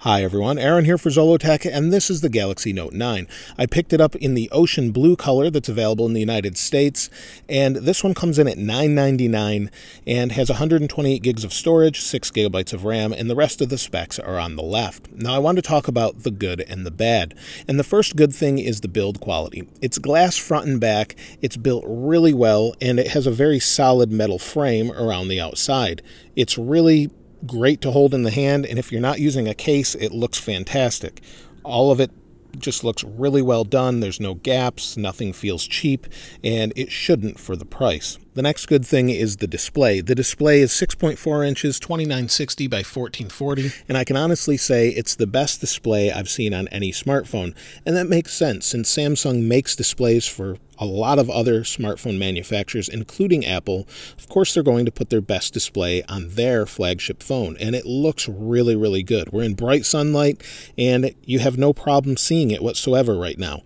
Hi everyone, Aaron here for Zollotech, and this is the Galaxy Note 9. I picked it up in the ocean blue color that's available in the United States, and this one comes in at $9.99 and has 128 gigs of storage, 6 gigabytes of RAM, and the rest of the specs are on the left. Now I want to talk about the good and the bad, and the first good thing is the build quality. It's glass front and back, it's built really well, and it has a very solid metal frame around the outside. It's really great to hold in the hand, and if you're not using a case, it looks fantastic. All of it just looks really well done. There's no gaps, nothing feels cheap, and it shouldn't for the price. The next good thing is the display. The display is 6.4 inches, 2960 by 1440, and I can honestly say it's the best display I've seen on any smartphone. And that makes sense, since Samsung makes displays for a lot of other smartphone manufacturers, including Apple. Of course, they're going to put their best display on their flagship phone, and it looks really, really good. We're in bright sunlight, and you have no problem seeing it whatsoever right now.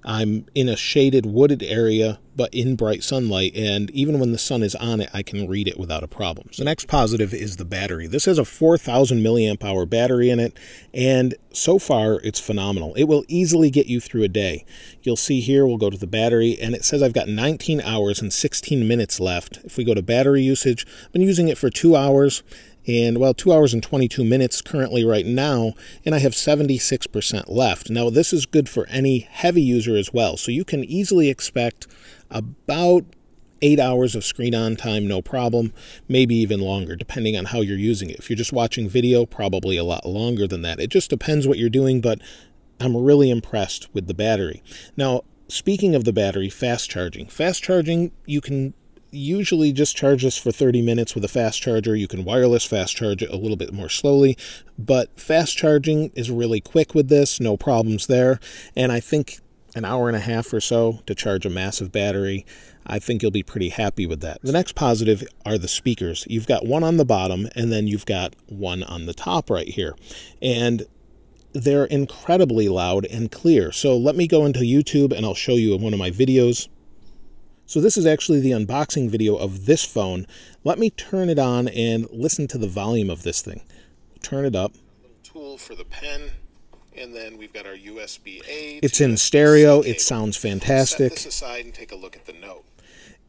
I'm in a shaded, wooded area, but in bright sunlight, and even when the sun is on it, I can read it without a problem. The next positive is the battery. This has a 4,000 milliamp hour battery in it, and so far, it's phenomenal. It will easily get you through a day. You'll see here, we'll go to the battery, and it says I've got 19 hours and 16 minutes left. If we go to battery usage, I've been using it for 2 hours, and well, 2 hours and 22 minutes currently right now, and I have 76% left. Now, this is good for any heavy user as well, so you can easily expect about 8 hours of screen on time, no problem, maybe even longer, depending on how you're using it. If you're just watching video, probably a lot longer than that. It just depends what you're doing, but I'm really impressed with the battery. Now, speaking of the battery, fast charging. Fast charging, you can usually just charge this for 30 minutes with a fast charger. You can wireless fast charge it a little bit more slowly, but fast charging is really quick with this, no problems there. And I think an hour and a half or so to charge a massive battery. I think you'll be pretty happy with that. The next positive are the speakers. You've got one on the bottom, and then you've got one on the top right here. And they're incredibly loud and clear. So let me go into YouTube and I'll show you in one of my videos. So this is actually the unboxing video of this phone. Let me turn it on and listen to the volume of this thing. Turn it up. A little tool for the pen, and then we've got our USB-A. It's in stereo. It sounds fantastic. Set this aside and take a look at the Note.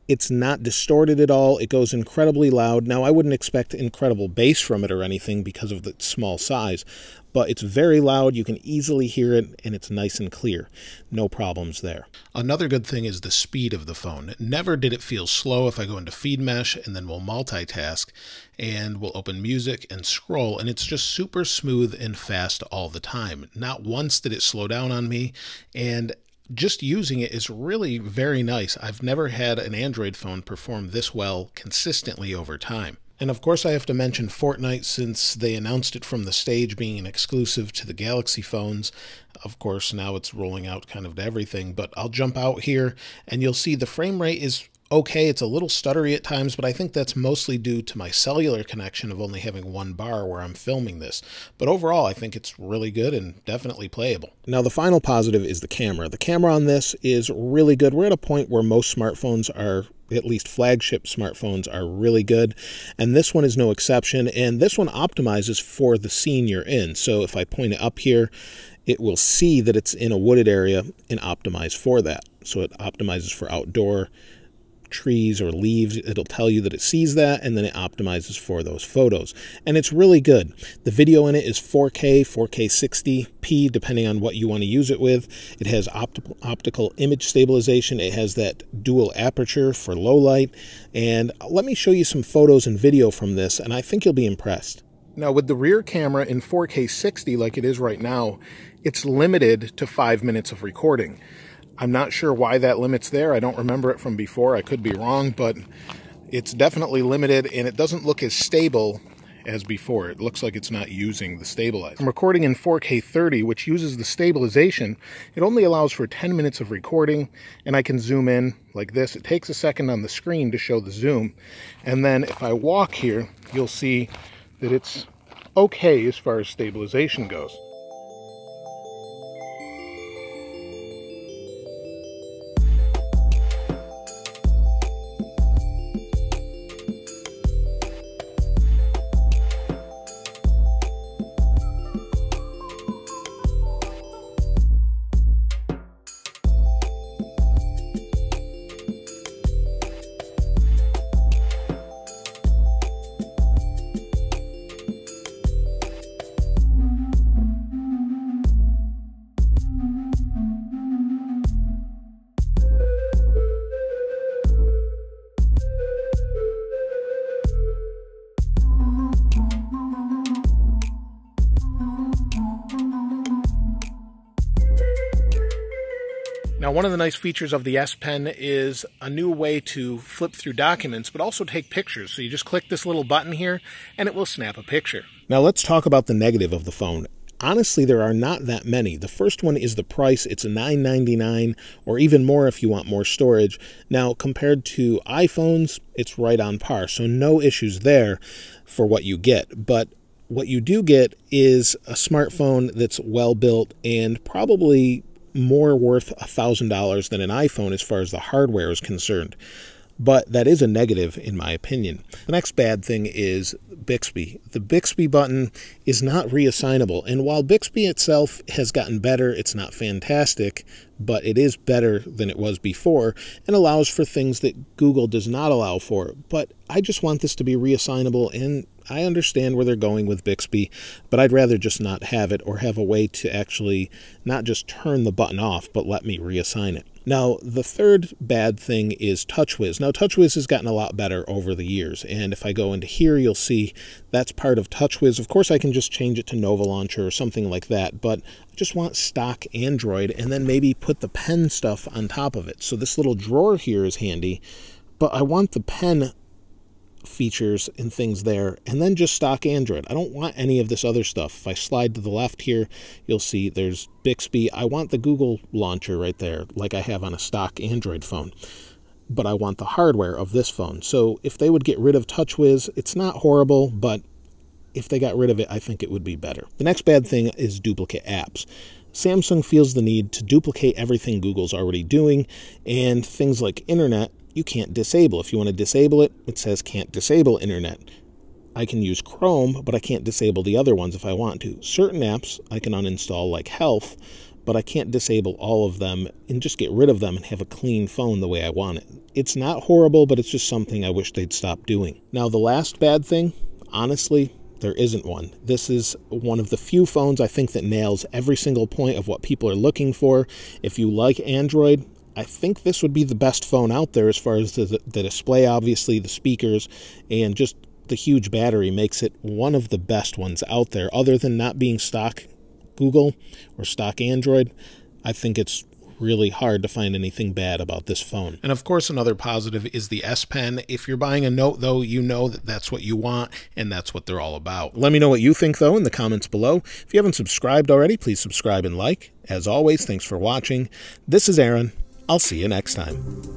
It's not distorted at all. It goes incredibly loud. Now, I wouldn't expect incredible bass from it or anything because of the small size, but it's very loud. You can easily hear it, and it's nice and clear. No problems there. Another good thing is the speed of the phone. Never did it feel slow. If I go into feed mesh, and then we'll multitask, and we'll open music and scroll, and it's just super smooth and fast all the time. Not once did it slow down on me, and just using it is really very nice. I've never had an Android phone perform this well consistently over time. And of course I have to mention Fortnite, since they announced it from the stage being an exclusive to the Galaxy phones. Of course now it's rolling out kind of to everything, but I'll jump out here and you'll see the frame rate is okay. It's a little stuttery at times, but I think that's mostly due to my cellular connection of only having one bar where I'm filming this. But overall, I think it's really good and definitely playable. Now, the final positive is the camera. The camera on this is really good. We're at a point where most smartphones are, at least flagship smartphones, are really good, and this one is no exception. And this one optimizes for the scene you're in. So if I point it up here, it will see that it's in a wooded area and optimize for that. So it optimizes for outdoor trees or leaves. It'll tell you that it sees that, and then it optimizes for those photos, and it's really good. The video in it is 4K, 4K 60p, depending on what you want to use it with. It has optical image stabilization. It has that dual aperture for low light, and let me show you some photos and video from this, and I think you'll be impressed. Now, with the rear camera in 4K 60 like it is right now, it's limited to 5 minutes of recording. I'm not sure why that limit's there. I don't remember it from before. I could be wrong, but it's definitely limited, and it doesn't look as stable as before. It looks like it's not using the stabilizer. I'm recording in 4K 30, which uses the stabilization. It only allows for 10 minutes of recording, and I can zoom in like this. It takes a second on the screen to show the zoom, and then if I walk here, you'll see that it's okay as far as stabilization goes. Now, one of the nice features of the S Pen is a new way to flip through documents, but also take pictures. So you just click this little button here, and it will snap a picture. Now, let's talk about the negative of the phone. Honestly, there are not that many. The first one is the price. It's $9.99, or even more if you want more storage. Now, compared to iPhones, it's right on par, so no issues there for what you get. But what you do get is a smartphone that's well built and probably more worth $1,000 than an iPhone as far as the hardware is concerned. But that is a negative in my opinion. The next bad thing is Bixby. The Bixby button is not reassignable, and while Bixby itself has gotten better, it's not fantastic, but it is better than it was before and allows for things that Google does not allow for. But I just want this to be reassignable, and I understand where they're going with Bixby, but I'd rather just not have it, or have a way to actually not just turn the button off, but let me reassign it. Now, the third bad thing is TouchWiz. Now, TouchWiz has gotten a lot better over the years, and if I go into here, you'll see that's part of TouchWiz. Of course, I can just change it to Nova Launcher or something like that, but I just want stock Android, and then maybe put the pen stuff on top of it. So this little drawer here is handy, but I want the pen features and things there, and then just stock Android. I don't want any of this other stuff. If I slide to the left here, you'll see there's Bixby. I want the Google launcher right there, like I have on a stock Android phone, but I want the hardware of this phone. So if they would get rid of TouchWiz, it's not horrible, but if they got rid of it, I think it would be better. The next bad thing is duplicate apps. Samsung feels the need to duplicate everything Google's already doing, and things like internet you can't disable. If you want to disable it, it says can't disable internet. I can use Chrome, but I can't disable the other ones if I want to. Certain apps I can uninstall, like Health, but I can't disable all of them and just get rid of them and have a clean phone the way I want it. It's not horrible, but it's just something I wish they'd stop doing. Now, the last bad thing, honestly, there isn't one. This is one of the few phones I think that nails every single point of what people are looking for. If you like Android, I think this would be the best phone out there as far as the display, obviously, the speakers, and just the huge battery makes it one of the best ones out there. Other than not being stock Google or stock Android, I think it's really hard to find anything bad about this phone. And of course, another positive is the S Pen. If you're buying a Note, though, you know that that's what you want, and that's what they're all about. Let me know what you think, though, in the comments below. If you haven't subscribed already, please subscribe and like. As always, thanks for watching. This is Aaron. I'll see you next time.